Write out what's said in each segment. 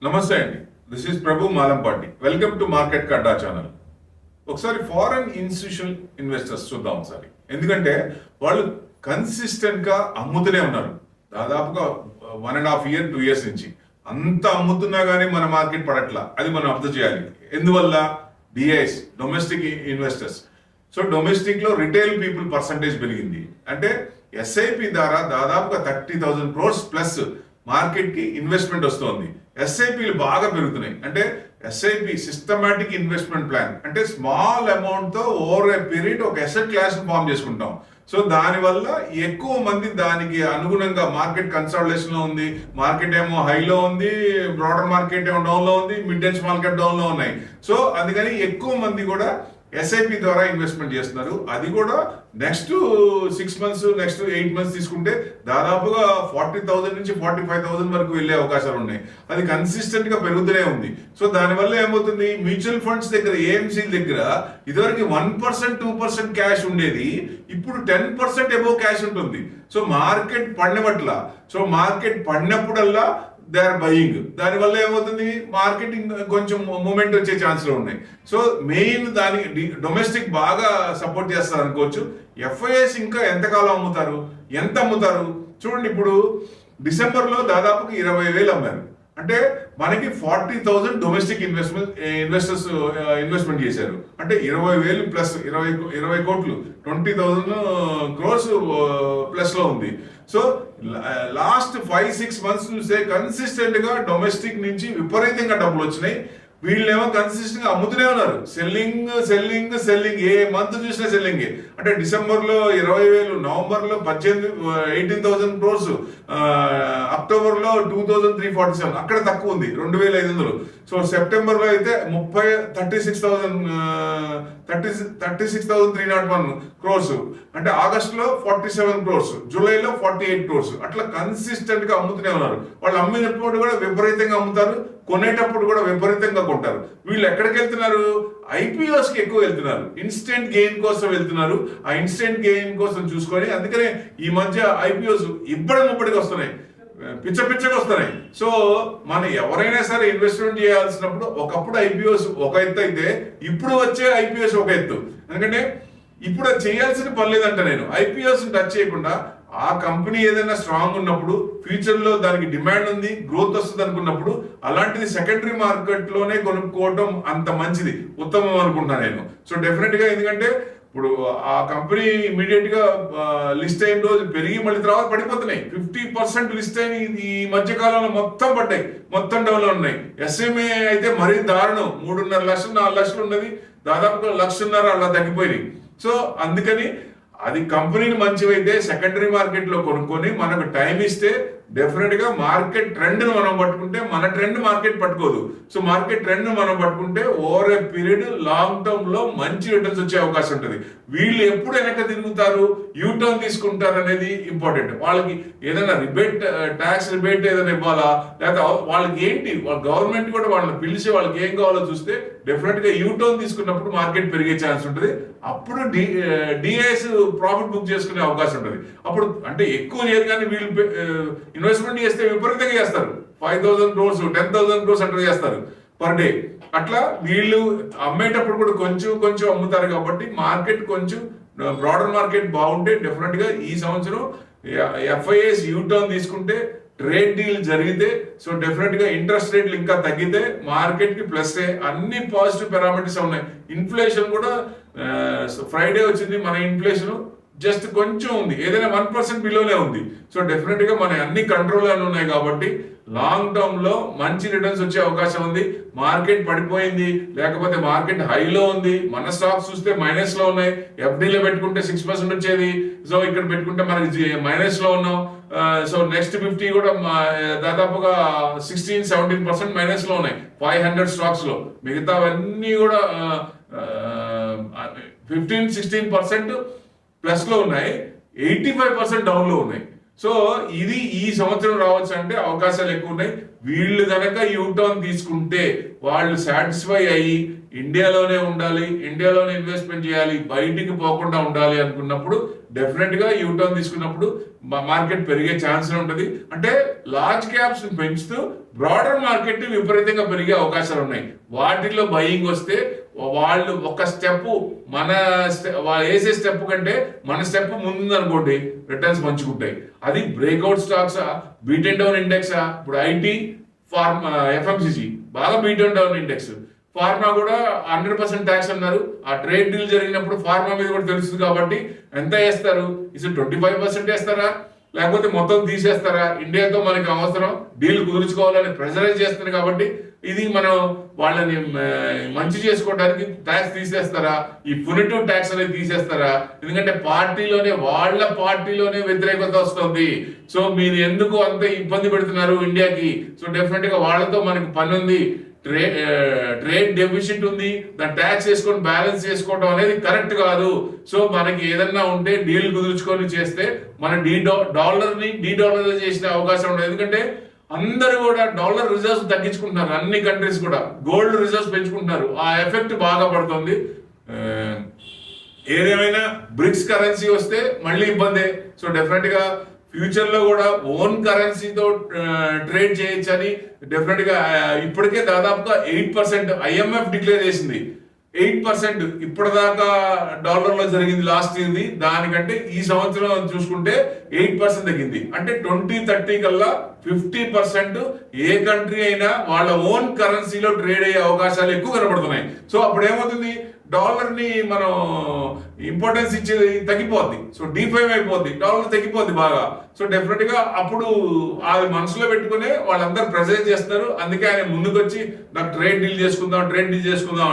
నమస్తే అండి. This is Prabhu Malampati. Welcome to market Kadda channel. ఒకసారి ఫారెన్ ఇన్స్టిట్యూషనల్ ఇన్వెస్టర్స్ చూద్దాం ఒకసారి. ఎందుకంటే వాళ్ళు కన్సిస్టెంట్గా అమ్ముతూనే ఉన్నారు. దాదాపుగా 1.5 year 2 years నుంచి అంత అమ్ముతున్నా కానీ మన మార్కెట్ పడట్లా. అది మనం అబ్జర్వ్ చేయాలి. ఎందువల్ల? DIs, domestic investors. సో డొమెస్టిక్లో రిటైల్ పీపుల్ పర్సంటేజ్ పెరిగింది. అంటే ఎస్ఐపి ద్వారా దాదాపుగా 30,000 crores ప్లస్ మార్కెట్కి ఇన్వెస్ట్మెంట్ వస్తుంది. ఎస్ఐపిలు బాగా పెరుగుతున్నాయి. అంటే ఎస్ఐపి సిస్టమాటిక్ ఇన్వెస్ట్మెంట్ ప్లాన్ అంటే స్మాల్ అమౌంట్తో ఓవర్ ఏ పీరియడ్ ఒక అసెట్ క్లాస్ ఫామ్ చేసుకుంటాం. సో దానివల్ల ఎక్కువ మంది దానికి అనుగుణంగా మార్కెట్ కన్సాలిడేషన్లో ఉంది, మార్కెట్ ఏమో హైలో ఉంది, బ్రాడర్ మార్కెట్ ఏమో డౌన్లో ఉంది, మిడ్ అండ్ స్మాల్ క్యాప్ డౌన్లో ఉన్నాయి. సో అందుకని ఎక్కువ మంది కూడా ఎస్ఐపి ద్వారా ఇన్వెస్ట్మెంట్ చేస్తున్నారు. అది కూడా నెక్స్ట్ 6 months, నెక్స్ట్ 8 months తీసుకుంటే దాదాపుగా 40,000 నుంచి 45,000 వరకు వెళ్ళే అవకాశాలు ఉన్నాయి. అది కన్సిస్టెంట్ గా పెరుగుతూనే ఉంది. సో దానివల్ల ఏమవుతుంది, మ్యూచువల్ ఫండ్స్ దగ్గర, ఏఎంసీ దగ్గర ఇదివరకు 1% 2% క్యాష్ ఉండేది, ఇప్పుడు 10% ఎబోవ్ క్యాష్ ఉంటుంది. సో మార్కెట్ పడినట్ల, సో మార్కెట్ పడినప్పుడల్లా దే ఆర్ బయింగ్. దానివల్ల ఏమవుతుంది, మార్కెటింగ్ కొంచెం మూమెంట్ వచ్చే ఛాన్స్లు ఉన్నాయి. సో మెయిన్ దానికి డొమెస్టిక్ బాగా సపోర్ట్ చేస్తారు అనుకోవచ్చు. ఎఫ్ఐఎస్ ఇంకా ఎంతకాలం అమ్ముతారు, ఎంత అమ్ముతారు చూడండి. ఇప్పుడు డిసెంబర్లో దాదాపుగా 20,000 అమ్మారు. అంటే మనకి 40,000 డొమెస్టిక్ ఇన్వెస్టర్స్ ఇన్వెస్ట్మెంట్ చేశారు. అంటే 20,000 ప్లస్ 20 కోట్లు 20,000 crores ప్లస్ లో ఉంది. సో లాస్ట్ 5-6 months చూస్తే కన్సిస్టెంట్ గా డొమెస్టిక్ నుంచి విపరీతంగా డబ్బులు వచ్చినాయి. వీళ్ళేమో కన్సిస్టెంట్ గా అమ్ముతూనే ఉన్నారు. సెల్లింగ్ సెల్లింగ్ సెల్లింగ్, ఏ మంత్ చూసినా సెల్లింగ్. అంటే డిసెంబర్లో 20,000, నవంబర్లో 18,000 crores, అక్టోబర్లో 2,347, అక్కడ తక్కువ ఉంది 2,500. సో సెప్టెంబర్లో అయితే 36,301 crores. అంటే ఆగస్టులో 47 crores, జూలైలో 48 crores. అట్లా కన్సిస్టెంట్ గా అమ్ముతూనే ఉన్నారు. వాళ్ళు అమ్మినప్పుడు కూడా విపరీతంగా అమ్ముతారు, కొనేటప్పుడు కూడా విపరీతంగా కొంటారు. వీళ్ళు ఎక్కడికి వెళ్తున్నారు, ఐపీఓస్ కి ఎక్కువ వెళ్తున్నారు, ఇన్స్టెంట్ గెయిన్ కోసం వెళ్తున్నారు. ఆ ఇన్స్టెంట్ గెయిన్ కోసం చూసుకొని అందుకనే ఈ మధ్య ఐపీఓస్ ఇప్పటికి వస్తున్నాయి, పిచ్చగా వస్తున్నాయి. సో మనం ఎవరైనా సరే ఇన్వెస్ట్మెంట్ చేయాల్సినప్పుడు ఒకప్పుడు ఐపీఓస్ ఒక ఎత్తు అయితే ఇప్పుడు వచ్చే ఐపీఓస్ ఒక ఎత్తు. ఎందుకంటే ఇప్పుడు అది చేయాల్సిన పని లేదంట. నేను ఐపీఓస్ టచ్ చేయకుండా ఆ కంపెనీ ఏదైనా స్ట్రాంగ్ ఉన్నప్పుడు, ఫ్యూచర్ లో దానికి డిమాండ్ ఉంది, గ్రోత్ వస్తుంది అనుకున్నప్పుడు అలాంటిది సెకండరీ మార్కెట్ లోనే కొనుక్కోవడం అంత మంచిది, ఉత్తమం అనుకుంటున్నాను నేను. సో డెఫినెట్ గా, ఎందుకంటే ఇప్పుడు ఆ కంపెనీ ఇమీడియట్ గా లిస్ట్ అయిన రోజు పెరిగి మళ్ళీ తర్వాత పడిపోతున్నాయి. 50% లిస్ట్ అయిన ఈ మధ్య కాలంలో మొత్తం పడ్డాయి, మొత్తం డౌన్ లో ఉన్నాయి. ఎస్ఎంఏ అయితే మరీ దారుణం, 3.5 లక్షలు 4 లక్షలు ఉన్నది, దాదాపుగా 1.5 అలా తగ్గిపోయినాయి. సో అందుకని అది కంపెనీని మంచివైతే సెకండరీ మార్కెట్ లో కొనుక్కొని మనకు టైం ఇస్తే డెఫినెట్ గా మార్కెట్ ట్రెండ్ ను మనం పట్టుకుంటే, మన ట్రెండ్ మార్కెట్ పట్టుకోదు. సో మార్కెట్ ట్రెండ్ మనం పట్టుకుంటే over a period long term లో మంచి రిటర్న్స్ వచ్చే అవకాశం ఉంటుంది. వీళ్ళు ఎప్పుడు వెనక తిరుగుతారు, యూటర్న్ తీసుకుంటారు అనేది ఇంపార్టెంట్. వాళ్ళకి ఏదైనా రిబేట్, ట్యాక్స్ రిబేట్ ఏదైనా ఇవ్వాలా, లేకపోతే వాళ్ళకి ఏంటి, వాళ్ళ గవర్నమెంట్ కూడా వాళ్ళని పిలిచి వాళ్ళకి ఏం కావాలో చూస్తే డెఫినెట్ గా యూటర్న్ తీసుకున్నప్పుడు మార్కెట్ పెరిగే ఛాన్స్ ఉంటుంది. అప్పుడు డిఐఎస్ ప్రాఫిట్ బుక్ చేసుకునే అవకాశం ఉంటుంది. అప్పుడు అంటే ఎక్కువ చేయరు, కానీ వీళ్ళు ఇన్వెస్ట్మెంట్ చేస్తే విపరీతంగా చేస్తారు. 5,000 crores 10,000 crores అట్లా చేస్తారు పర్ డే. అట్లా వీళ్ళు అమ్మేటప్పుడు కూడా కొంచెం అమ్ముతారు. కాబట్టి మార్కెట్ కొంచెం బ్రాడర్ మార్కెట్ బాగుంటే డెఫినెట్ గా ఈ సంవత్సరం ఎఫ్ఐఎస్ యూటర్న్ తీసుకుంటే, ట్రేడ్ డీల్ జరిగితే, సో డెఫినెట్ గా ఇంట్రెస్ట్ రేట్లు ఇంకా తగ్గితే మార్కెట్ కి ప్లస్. అన్ని పాజిటివ్ పారామీటర్స్ ఉన్నాయి. ఇన్ఫ్లేషన్ కూడా ఫ్రైడే వచ్చింది, మన ఇన్ఫ్లేషన్ జస్ట్ కొంచెం ఉంది, ఏదైనా 1% బిలోనే ఉంది. సో డెఫినెట్ గా మన అన్ని కంట్రోల్ ఉన్నాయి. కాబట్టి లాంగ్ టర్మ్ లో మంచి రిటర్న్స్ వచ్చే అవకాశం ఉంది. మార్కెట్ పడిపోయింది, లేకపోతే మార్కెట్ హైలో ఉంది, మన స్టాక్స్ చూస్తే మైనస్ లో ఉన్నాయి. ఎఫ్డీలో పెట్టుకుంటే 6% వచ్చేది, సో ఇక్కడ పెట్టుకుంటే మనకి మైనస్ లో ఉన్నాం. సో నెక్స్ట్ 50 కూడా దాదాపుగా 16-17% మైనస్ లో ఉన్నాయి 500 స్టాక్స్ లో. మిగతావన్నీ కూడా 15-16% ప్లస్ లో ఉన్నాయి, 85% డౌన్ లో ఉన్నాయి. సో ఇది ఈ సంవత్సరం రావచ్చు అంటే అవకాశాలు ఎక్కువ ఉన్నాయి. వీళ్ళు కనుక యూటర్న్ తీసుకుంటే, వాళ్ళు సాటిస్ఫై అయ్యి ఇండియాలోనే ఉండాలి, ఇండియాలోనే ఇన్వెస్ట్మెంట్ చేయాలి, బయటికి పోకుండా ఉండాలి అనుకున్నప్పుడు డెఫినెట్ గా యూటర్న్ తీసుకున్నప్పుడు మార్కెట్ పెరిగే ఛాన్స్ ఉంటుంది. అంటే లార్జ్ క్యాప్స్ పెంచుతూ బ్రాడర్ మార్కెట్ విపరీతంగా పెరిగే అవకాశాలు ఉన్నాయి. వాటిల్లో బయింగ్ వస్తే వాళ్ళు ఒక స్టెప్ వాళ్ళు వేసే స్టెప్ కంటే మన స్టెప్ ముందుందనుకోండి, రిటర్న్స్ మంచుకుంటాయి. అది బ్రేక్అవుట్ స్టాక్సా, బీట్ అండ్ డౌన్ ఇండెక్సా? ఇప్పుడు ఐటీ, ఫార్మా, ఎఫ్ఎంసీజీ బాగా beat and down index. Pharma కూడా 100% ట్యాక్స్ అన్నారు. ఆ ట్రేడ్ డీల్ జరిగినప్పుడు ఫార్మా మీద కూడా తెలుస్తుంది కాబట్టి ఎంత వేస్తారు? 25% వేస్తారా, లేకపోతే మొత్తం తీసేస్తారా? ఇండియాతో మనకి అవసరం, డీల్ కుదుర్చుకోవాలని ప్రెజరైజ్ చేస్తుంది కాబట్టి ఇది మనం వాళ్ళని మంచి చేసుకోవడానికి ట్యాక్స్ తీసేస్తారా? ఈ పునిటివ్ ట్యాక్స్ అనేది తీసేస్తారా? ఎందుకంటే వాళ్ళ పార్టీలోనే వ్యతిరేకత వస్తుంది. సో మీరు ఎందుకు అంత ఇబ్బంది పెడుతున్నారు ఇండియాకి? సో డెఫినెట్ గా వాళ్ళతో మనకి పని ఉంది, ట్రేడ్ డెఫిసిట్ ఉంది, దాన్ని ట్యాక్స్ వేసుకొని బ్యాలెన్స్ చేసుకోవడం అనేది కరెక్ట్ కాదు. సో మనకి ఏదన్నా ఉంటే డీల్ కుదుర్చుకొని చేస్తే మన డాలర్ని డీడాలరైజ్ చేసిన అవకాశం ఉండదు. ఎందుకంటే అందరూ కూడా డాలర్ రిజర్వ్స్ తగ్గించుకుంటున్నారు, అన్ని కంట్రీస్ కూడా గోల్డ్ రిజర్వ్స్ పెంచుకుంటున్నారు. ఆ ఎఫెక్ట్ బాగా పడుతుంది. ఏదేమైనా బ్రిక్స్ కరెన్సీ వస్తే మళ్ళీ ఇబ్బందే. సో డెఫినెట్ గా ఫ్యూచర్ లో కూడా ఓన్ కరెన్సీతో ట్రేడ్ చేయొచ్చని డెఫినెట్ గా ఇప్పటికే దాదాపుగా 8% IMF డిక్లేర్ చేసింది. 8% ఇప్పటిదాకా డాలర్ లో జరిగింది లాస్ట్ ఇయర్ది, దానికంటే ఈ సంవత్సరం చూసుకుంటే 8% తగ్గింది. అంటే 2030 కల్లా 50% ఏ కంట్రీ అయినా వాళ్ళ ఓన్ కరెన్సీలో ట్రేడ్ అయ్యే అవకాశాలు ఎక్కువ కనబడుతున్నాయి. సో అప్పుడు ఏమవుతుంది, డాలర్ ని మనం ఇంపార్టెన్స్ ఇచ్చేది తగ్గిపోద్ది. సో D5 అయిపోద్ది, డాలర్ తగ్గిపోద్ది బాగా. సో డెఫినెట్ గా అప్పుడు అది మనసులో పెట్టుకునే వాళ్ళందరూ ప్రెజర్ చేస్తారు. అందుకే ఆయన ముందుకు వచ్చి నాకు ట్రేడ్ డీల్ చేసుకుందాం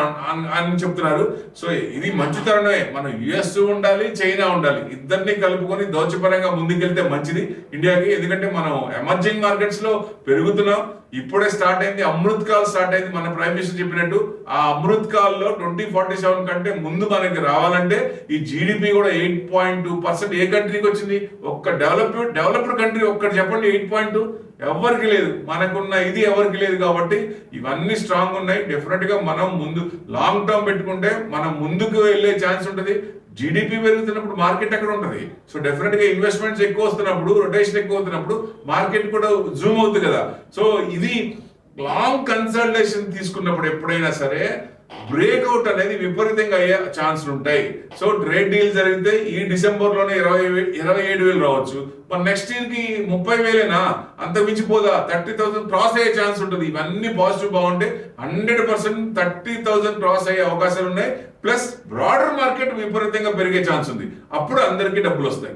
అని చెప్తున్నారు. సో ఇది మంచి తరుణమే. మనం US ఉండాలి, చైనా ఉండాలి, ఇద్దరిని కలుపుకొని దౌత్యపరంగా ముందుకెళ్తే మంచిది ఇండియాకి. ఎందుకంటే మనం ఎమర్జింగ్ మార్కెట్స్ లో పెరుగుతున్నాం. ఇప్పుడే స్టార్ట్ అయింది, అమృత్ కాల్ స్టార్ట్ అయింది. మన ప్రైమ్ మినిస్టర్ చెప్పినట్టు ఆ అమృత్ కాల్ లో 2047 కంటే ముందు మనకి రావాలంటే ఈ GDP కూడా 8.2% ఏ కంట్రీకి వచ్చింది? ఒక్క డెవలప్డ్ కంట్రీ ఒక్కటి చెప్పండి 8.2. ఎవరికి లేదు. మనకున్న ఇది ఎవరికి లేదు. కాబట్టి ఇవన్నీ స్ట్రాంగ్ ఉన్నాయి. డెఫినెట్ గా మనం ముందు లాంగ్ టర్మ్ పెట్టుకుంటే మనం ముందుకు వెళ్ళే ఛాన్స్ ఉంటుంది. GDP పెరుగుతున్నప్పుడు మార్కెట్ ఎక్కడ ఉంటుంది? సో డెఫినెట్ గా ఇన్వెస్ట్మెంట్స్ ఎక్కువ వస్తున్నప్పుడు, రొటేషన్ ఎక్కువ అవుతున్నప్పుడు మార్కెట్ కూడా జూమ్ అవుతుంది కదా. సో ఇది లాంగ్ కన్సల్టేషన్ తీసుకున్నప్పుడు ఎప్పుడైనా సరే బ్రేక్అవుట్ అనేది విపరీతంగా అయ్యే ఛాన్సులు ఉంటాయి. సో ట్రేడ్ డీల్ జరిగితే ఈ డిసెంబర్ లోనే 27,000 రావచ్చు. మన నెక్స్ట్ ఇయర్ కి 30,000 అంత మించిపోదా? 30,000 క్రాస్ అయ్యే ఛాన్స్ ఉంటుంది. ఇవన్నీ పాజిటివ్ బాగుంటే 100% 30,000 క్రాస్ అయ్యే అవకాశాలు ఉన్నాయి. ప్లస్ బ్రాడర్ మార్కెట్ విపరీతంగా పెరిగే ఛాన్స్ ఉంది. అప్పుడు అందరికీ డబ్బులు వస్తాయి.